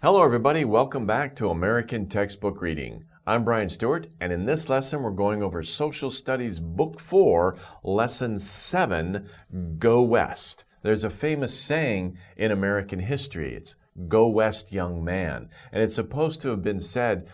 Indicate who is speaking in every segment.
Speaker 1: Hello everybody, welcome back to American Textbook Reading. I'm Brian Stuart, and in this lesson we're going over Social Studies Book 4, Lesson 7, Go West. There's a famous saying in American history, it's "Go West, young man," and it's supposed to have been said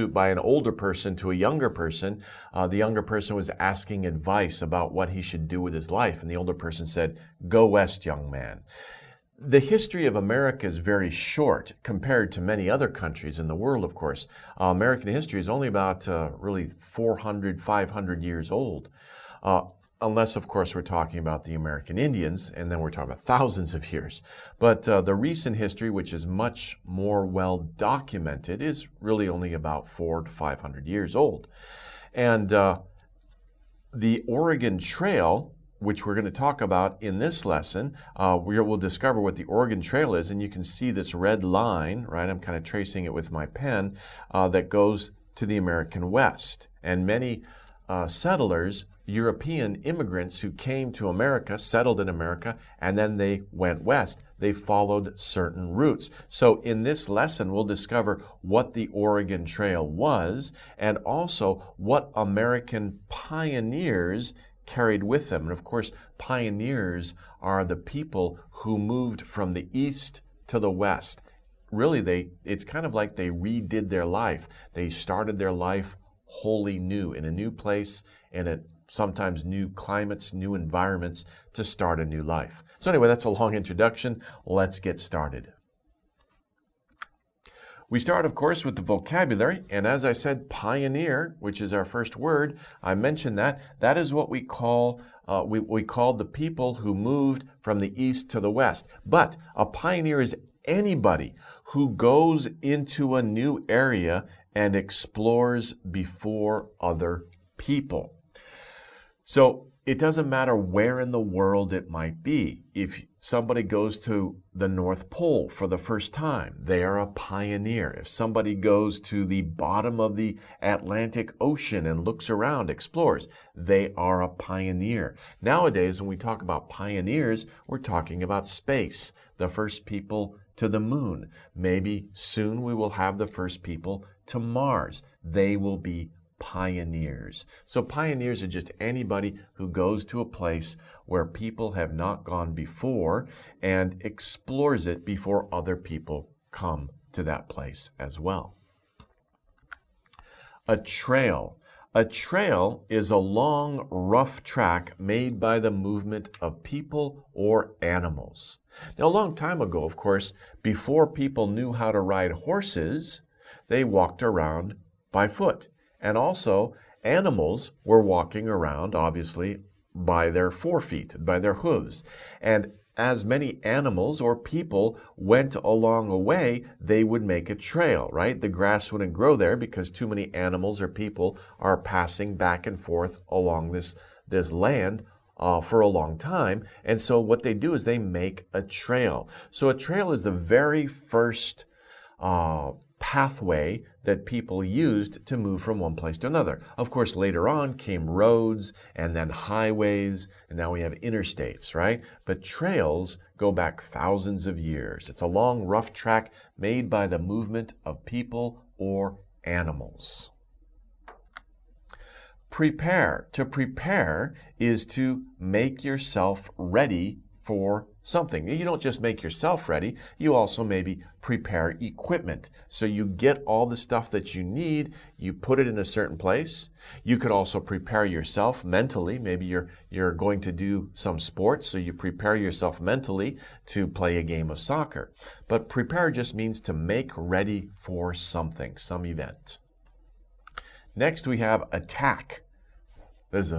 Speaker 1: by an older person to a younger person. The younger person was asking advice about what he should do with his life, and the older person said, "Go West, young man." The history of America is very short compared to many other countries in the world, of course. American history is only about really 400, 500 years old. Unless, of course, we're talking about the American Indians, and then we're talking about thousands of years. But the recent history, which is much more well documented, is really only about 400 to 500 years old. And the Oregon Trail, which we're going to talk about in this lesson, we'll discover what the Oregon Trail is, and you can see this red line, right? I'm kind of tracing it with my pen, that goes to the American West. And many settlers, European immigrants who came to America, settled in America, and then they went west. They followed certain routes. So in this lesson, we'll discover what the Oregon Trail was, and also what American pioneers carried with them. And of course, pioneers are the people who moved from the east to the west. Really, it's kind of like they redid their life. They started their life wholly new, in a new place, in sometimes new climates, new environments, to start a new life. So anyway, that's a long introduction. Let's get started. We start, of course, with the vocabulary, and as I said, pioneer, which is our first word, I mentioned that is what we call the people who moved from the east to the west. But a pioneer is anybody who goes into a new area and explores before other people. So it doesn't matter where in the world it might be. If somebody goes to the North Pole for the first time, they are a pioneer. If somebody goes to the bottom of the Atlantic Ocean and looks around, explores, they are a pioneer. Nowadays, when we talk about pioneers, we're talking about space, the first people to the moon. Maybe soon we will have the first people to Mars. They will be pioneers. So pioneers are just anybody who goes to a place where people have not gone before and explores it before other people come to that place as well. A trail. A trail is a long, rough track made by the movement of people or animals. Now, a long time ago, of course, before people knew how to ride horses, they walked around by foot. And also, animals were walking around, obviously, by their forefeet, by their hooves. And as many animals or people went along a way, they would make a trail, right? The grass wouldn't grow there because too many animals or people are passing back and forth along this land for a long time. And so what they do is they make a trail. So a trail is the very first pathway that people used to move from one place to another. Of course, later on came roads and then highways, and now we have interstates, right? But trails go back thousands of years. It's a long, rough track made by the movement of people or animals. Prepare. To prepare is to make yourself ready for something. You don't just make yourself ready, you also maybe prepare equipment. So you get all the stuff that you need, you put it in a certain place. You could also prepare yourself mentally. Maybe you're going to do some sports, so you prepare yourself mentally to play a game of soccer. But prepare just means to make ready for something, some event. Next we have attack. There's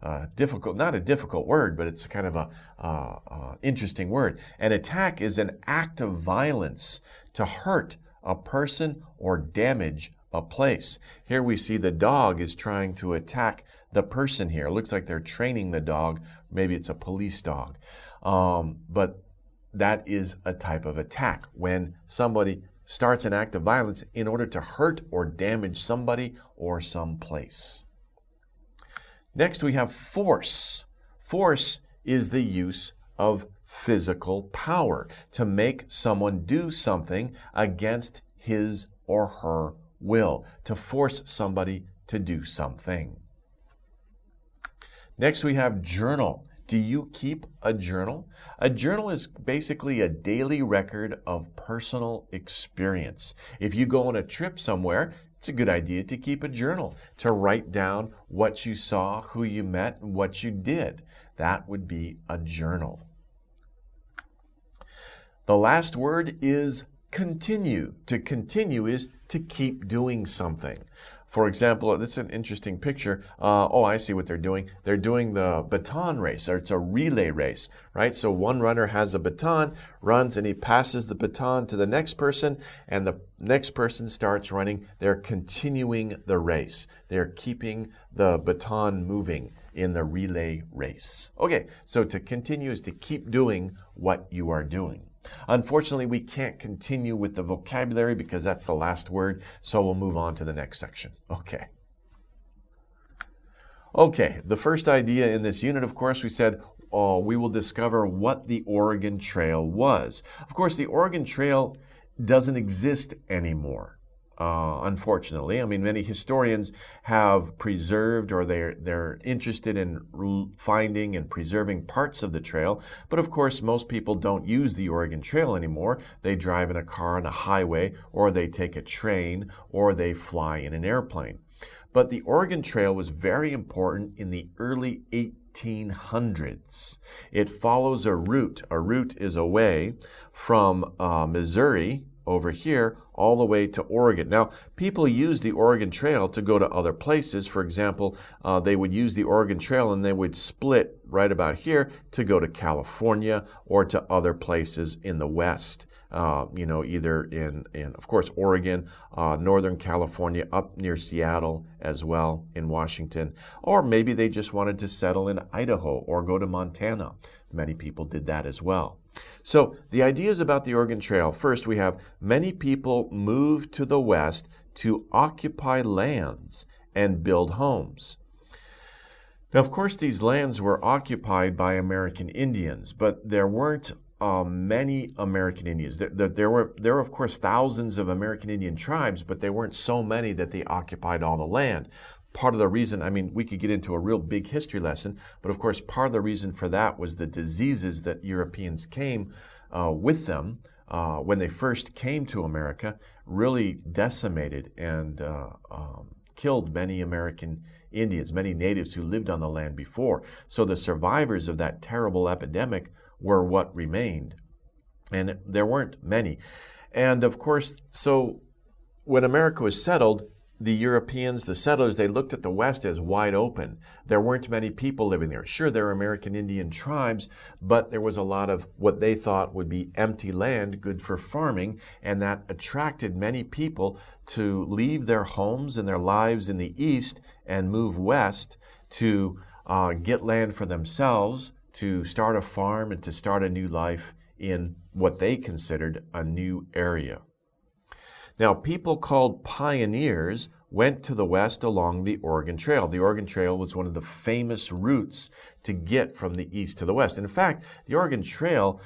Speaker 1: not a difficult word, but it's kind of a interesting word. An attack is an act of violence to hurt a person or damage a place. Here we see the dog is trying to attack the person here. It looks like they're training the dog. Maybe it's a police dog. But that is a type of attack, when somebody starts an act of violence in order to hurt or damage somebody or some place. Next, we have force. Force is the use of physical power, to make someone do something against his or her will, to force somebody to do something. Next we have journal. Do you keep a journal? A journal is basically a daily record of personal experience. If you go on a trip somewhere, it's a good idea to keep a journal, to write down what you saw, who you met, and what you did. That would be a journal. The last word is continue. To continue is to keep doing something. For example, this is an interesting picture. I see what they're doing. They're doing the baton race, or it's a relay race, right? So one runner has a baton, runs, and he passes the baton to the next person, and the next person starts running. They're continuing the race. They're keeping the baton moving in the relay race. Okay, so to continue is to keep doing what you are doing. Unfortunately, we can't continue with the vocabulary because that's the last word, so we'll move on to the next section. Okay, the first idea in this unit, of course, we said we will discover what the Oregon Trail was. Of course, the Oregon Trail doesn't exist anymore. Unfortunately, I mean, many historians have preserved, or they're interested in finding and preserving parts of the trail. But of course, most people don't use the Oregon Trail anymore. They drive in a car on a highway, or they take a train, or they fly in an airplane. But the Oregon Trail was very important in the early 1800s. It follows a route. A route is a way from Missouri over here all the way to Oregon. Now, people use the Oregon Trail to go to other places. For example, they would use the Oregon Trail and they would split right about here to go to California or to other places in the West. Either in of course, Oregon, Northern California, up near Seattle as well, in Washington. Or maybe they just wanted to settle in Idaho or go to Montana. Many people did that as well. So the ideas about the Oregon Trail. First, we have many people moved to the West to occupy lands and build homes. Now, of course, these lands were occupied by American Indians, but there weren't many American Indians. There were, of course, thousands of American Indian tribes, but there weren't so many that they occupied all the land. Part of the reason, I mean, we could get into a real big history lesson, but of course, part of the reason for that was the diseases that Europeans came with them when they first came to America, really decimated and killed many American Indians, many natives who lived on the land before. So the survivors of that terrible epidemic were what remained. And there weren't many. And of course, so when America was settled, the Europeans, the settlers, they looked at the West as wide open. There weren't many people living there. Sure, there were American Indian tribes, but there was a lot of what they thought would be empty land, good for farming, and that attracted many people to leave their homes and their lives in the East and move west to get land for themselves, to start a farm and to start a new life in what they considered a new area. Now, people called pioneers went to the West along the Oregon Trail. The Oregon Trail was one of the famous routes to get from the East to the West. In fact, the Oregon Trail,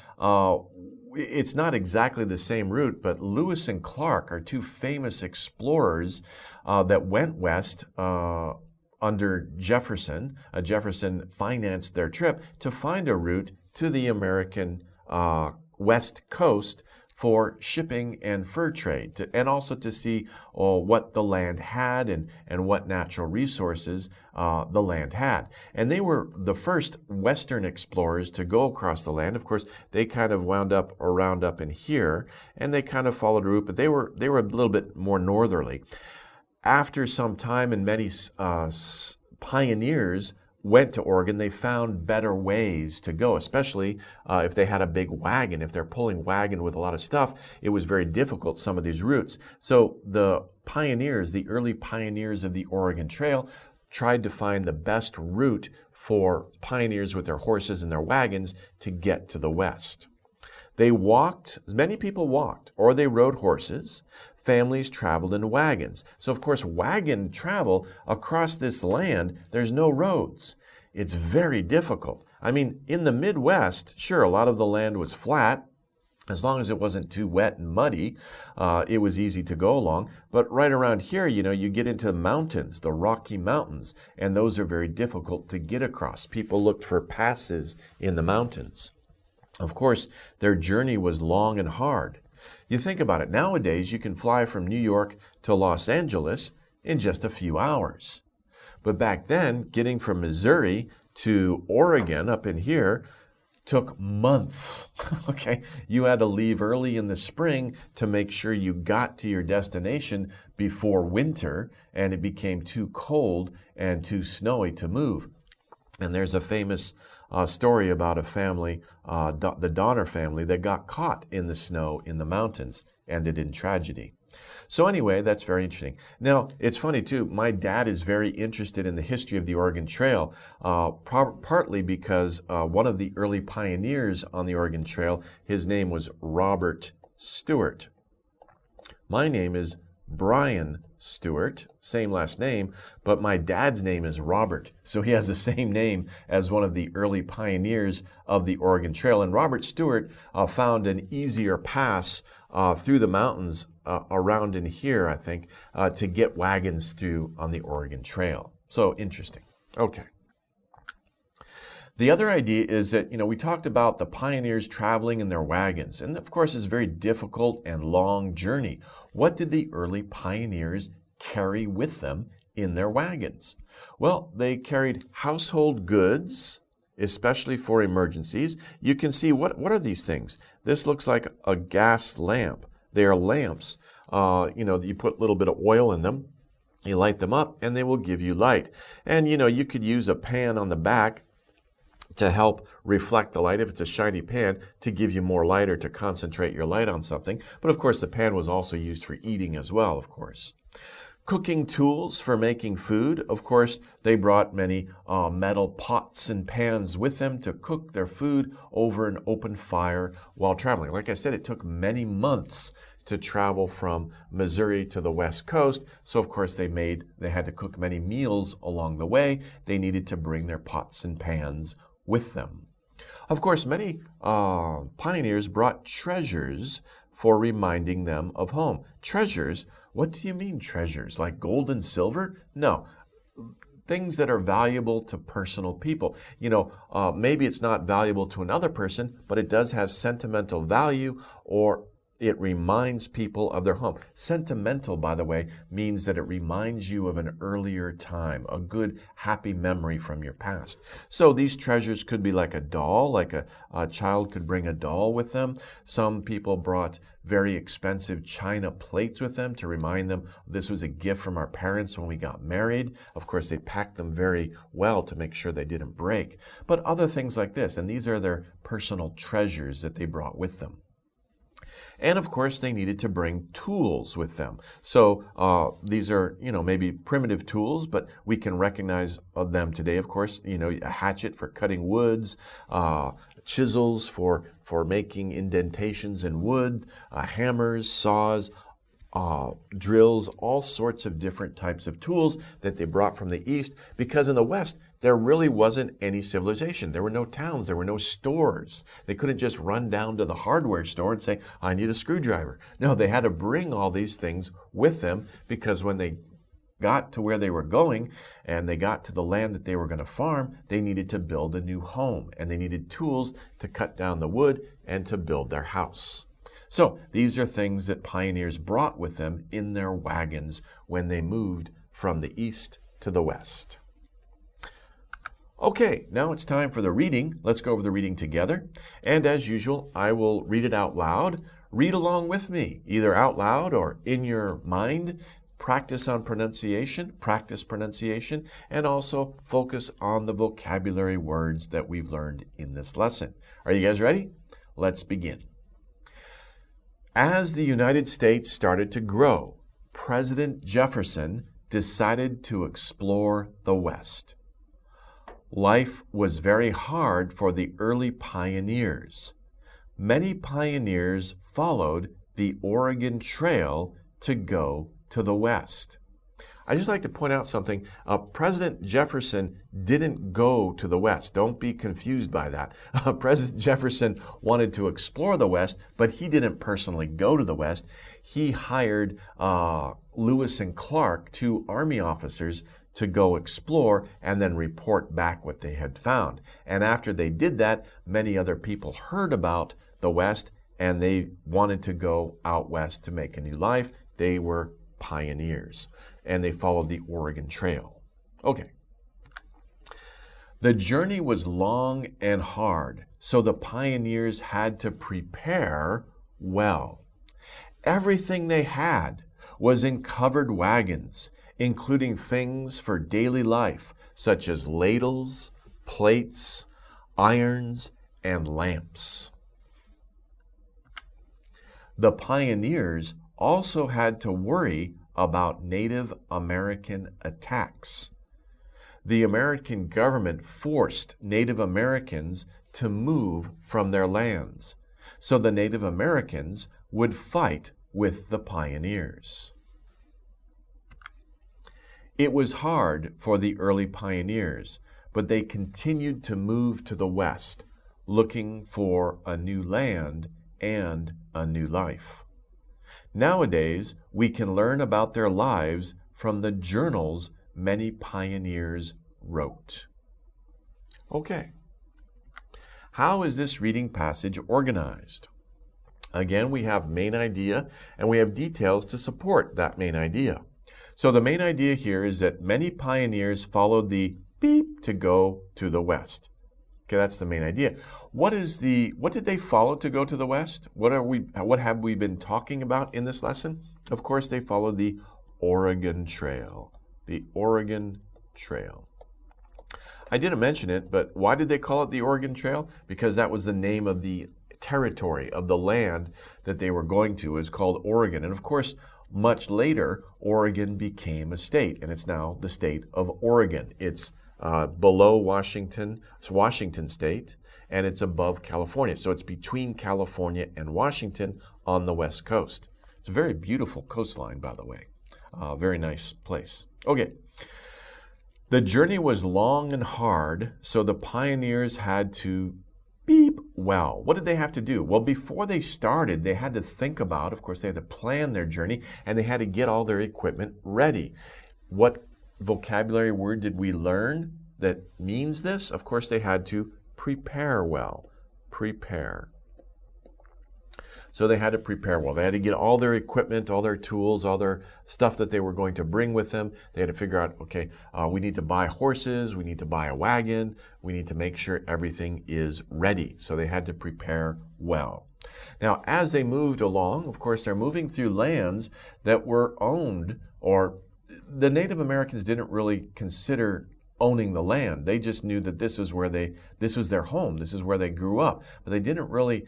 Speaker 1: it's not exactly the same route, but Lewis and Clark are two famous explorers that went west under Jefferson. Jefferson financed their trip to find a route to the American West Coast for shipping and fur trade, and also to see what the land had and what natural resources the land had. And they were the first Western explorers to go across the land. Of course, they kind of wound up around up in here, and they kind of followed a route, but they were a little bit more northerly. After some time, and many pioneers went to Oregon, they found better ways to go, especially if they had a big wagon. If they're pulling wagon with a lot of stuff, it was very difficult, some of these routes. So the pioneers, the early pioneers of the Oregon Trail, tried to find the best route for pioneers with their horses and their wagons to get to the West. They walked, many people walked, or they rode horses. Families traveled in wagons. So, of course, wagon travel across this land, there's no roads. It's very difficult. I mean, in the Midwest, sure, a lot of the land was flat. As long as it wasn't too wet and muddy, it was easy to go along. But right around here, you get into mountains, the Rocky Mountains, and those are very difficult to get across. People looked for passes in the mountains. Of course, their journey was long and hard. You think about it, nowadays you can fly from New York to Los Angeles in just a few hours. But back then, getting from Missouri to Oregon up in here took months. Okay, you had to leave early in the spring to make sure you got to your destination before winter, and it became too cold and too snowy to move. And there's a famous story about a family, the Donner family, that got caught in the snow in the mountains, ended in tragedy. So anyway, that's very interesting. Now, it's funny too, my dad is very interested in the history of the Oregon Trail, partly because one of the early pioneers on the Oregon Trail, his name was Robert Stuart. My name is Brian Stuart, same last name, but my dad's name is Robert, so he has the same name as one of the early pioneers of the Oregon Trail. And Robert Stuart found an easier pass through the mountains around in here, I think, to get wagons through on the Oregon Trail. So interesting. Okay. The other idea is that, we talked about the pioneers traveling in their wagons, and of course it's a very difficult and long journey. What did the early pioneers carry with them in their wagons? Well, they carried household goods, especially for emergencies. You can see, what are these things? This looks like a gas lamp. They are lamps. You put a little bit of oil in them, you light them up, and they will give you light. And, you could use a pan on the back to help reflect the light, if it's a shiny pan, to give you more light or to concentrate your light on something. But of course, the pan was also used for eating as well, of course. Cooking tools for making food. Of course, they brought many metal pots and pans with them to cook their food over an open fire while traveling. Like I said, it took many months to travel from Missouri to the West Coast. So of course they had to cook many meals along the way. They needed to bring their pots and pans with them. Of course, many pioneers brought treasures for reminding them of home. Treasures? What do you mean treasures? Like gold and silver? No. Things that are valuable to personal people. Maybe it's not valuable to another person, but it does have sentimental value, or it reminds people of their home. Sentimental, by the way, means that it reminds you of an earlier time, a good, happy memory from your past. So these treasures could be like a doll, like a child could bring a doll with them. Some people brought very expensive china plates with them to remind them this was a gift from our parents when we got married. Of course, they packed them very well to make sure they didn't break. But other things like this, and these are their personal treasures that they brought with them. And of course, they needed to bring tools with them. So these are, maybe primitive tools, but we can recognize them today. Of course, a hatchet for cutting woods, chisels for making indentations in wood, hammers, saws, drills, all sorts of different types of tools that they brought from the East, because in the West, there really wasn't any civilization. There were no towns. There were no stores. They couldn't just run down to the hardware store and say, I need a screwdriver. No, they had to bring all these things with them, because when they got to where they were going and they got to the land that they were going to farm, they needed to build a new home, and they needed tools to cut down the wood and to build their house. So these are things that pioneers brought with them in their wagons when they moved from the East to the West. Okay, now it's time for the reading. Let's go over the reading together. And as usual, I will read it out loud. Read along with me, either out loud or in your mind. Practice pronunciation, and also focus on the vocabulary words that we've learned in this lesson. Are you guys ready? Let's begin. As the United States started to grow, President Jefferson decided to explore the West. Life was very hard for the early pioneers. Many pioneers followed the Oregon Trail to go to the West. I just like to point out something. President Jefferson didn't go to the West. Don't be confused by that. President Jefferson wanted to explore the West, but he didn't personally go to the West. He hired Lewis and Clark, two Army officers, to go explore and then report back what they had found. And after they did that, many other people heard about the West and they wanted to go out west to make a new life. They were pioneers and they followed the Oregon Trail. Okay. The journey was long and hard, so the pioneers had to prepare well. Everything they had was in covered wagons, including things for daily life, such as ladles, plates, irons, and lamps. The pioneers also had to worry about Native American attacks. The American government forced Native Americans to move from their lands, so the Native Americans would fight with the pioneers. It was hard for the early pioneers, but they continued to move to the West, looking for a new land and a new life. Nowadays, we can learn about their lives from the journals many pioneers wrote. Okay. How is this reading passage organized? Again, we have main idea and we have details to support that main idea. So the main idea here is that many pioneers followed the beep to go to the West. Okay, that's the main idea. What did they follow to go to the West? What have we been talking about in this lesson? Of course, they followed the Oregon Trail. The Oregon Trail. I didn't mention it, but why did they call it the Oregon Trail? Because that was the name of the territory, of the land that they were going to, is called Oregon. And of course, much later, Oregon became a state, and it's now the state of Oregon. It's below Washington, it's Washington State, and it's above California. So it's between California and Washington on the West Coast. It's a very beautiful coastline, by the way. Very nice place. Okay. The journey was long and hard, so the pioneers had to beep well. What did they have to do? Well, before they started, they had to think about, of course, they had to plan their journey, and they had to get all their equipment ready. What vocabulary word did we learn that means this? Of course, they had to prepare well. Prepare. So they had to prepare well. They had to get all their equipment, all their tools, all their stuff that they were going to bring with them. They had to figure out, okay, we need to buy horses, we need to buy a wagon, we need to make sure everything is ready. So they had to prepare well. Now, as they moved along, of course, they're moving through lands that were owned, or the Native Americans didn't really consider owning the land. They just knew that this was their home, this is where they grew up. But they didn't really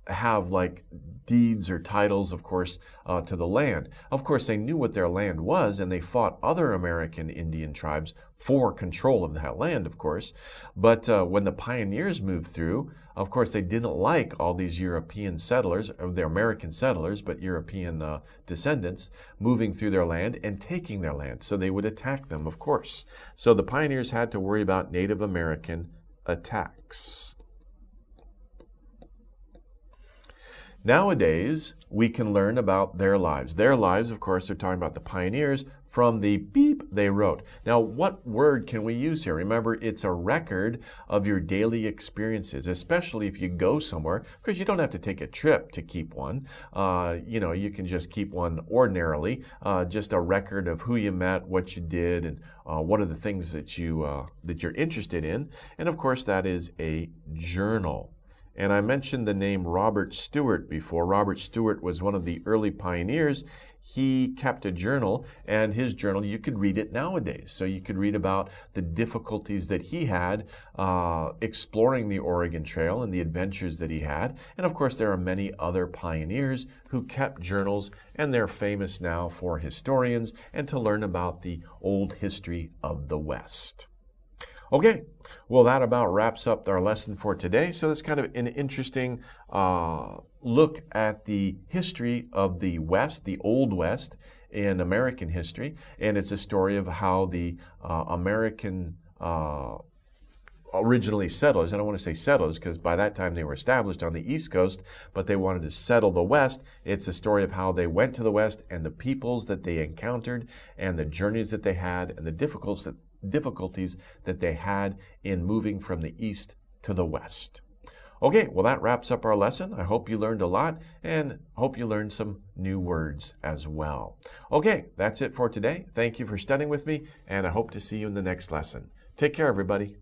Speaker 1: have like deeds or titles, of course, to the land. Of course, they knew what their land was, and they fought other American Indian tribes for control of that land, of course. But when the pioneers moved through, of course, they didn't like all these European settlers, or they're American settlers, but European descendants, moving through their land and taking their land. So they would attack them, of course. So the pioneers had to worry about Native American attacks. Nowadays, we can learn about their lives. Their lives, of course, they're talking about the pioneers from the beep they wrote. Now, what word can we use here? Remember, it's a record of your daily experiences, especially if you go somewhere, because you don't have to take a trip to keep one. You can just keep one ordinarily, just a record of who you met, what you did, and what are the things that you're interested in. And of course, that is a journal. And I mentioned the name Robert Stuart before. Robert Stuart was one of the early pioneers. He kept a journal, and his journal, you could read it nowadays. So you could read about the difficulties that he had exploring the Oregon Trail and the adventures that he had. And of course, there are many other pioneers who kept journals, and they're famous now for historians and to learn about the old history of the West. Okay, well, that about wraps up our lesson for today. So that's kind of an interesting look at the history of the West, the Old West, in American history, and it's a story of how the American originally settlers, I don't want to say settlers because by that time they were established on the East Coast, but they wanted to settle the West. It's a story of how they went to the West and the peoples that they encountered and the journeys that they had and the difficulties that they had in moving from the East to the West. Okay, well that wraps up our lesson. I hope you learned a lot and hope you learned some new words as well. Okay, that's it for today. Thank you for studying with me and I hope to see you in the next lesson. Take care, everybody.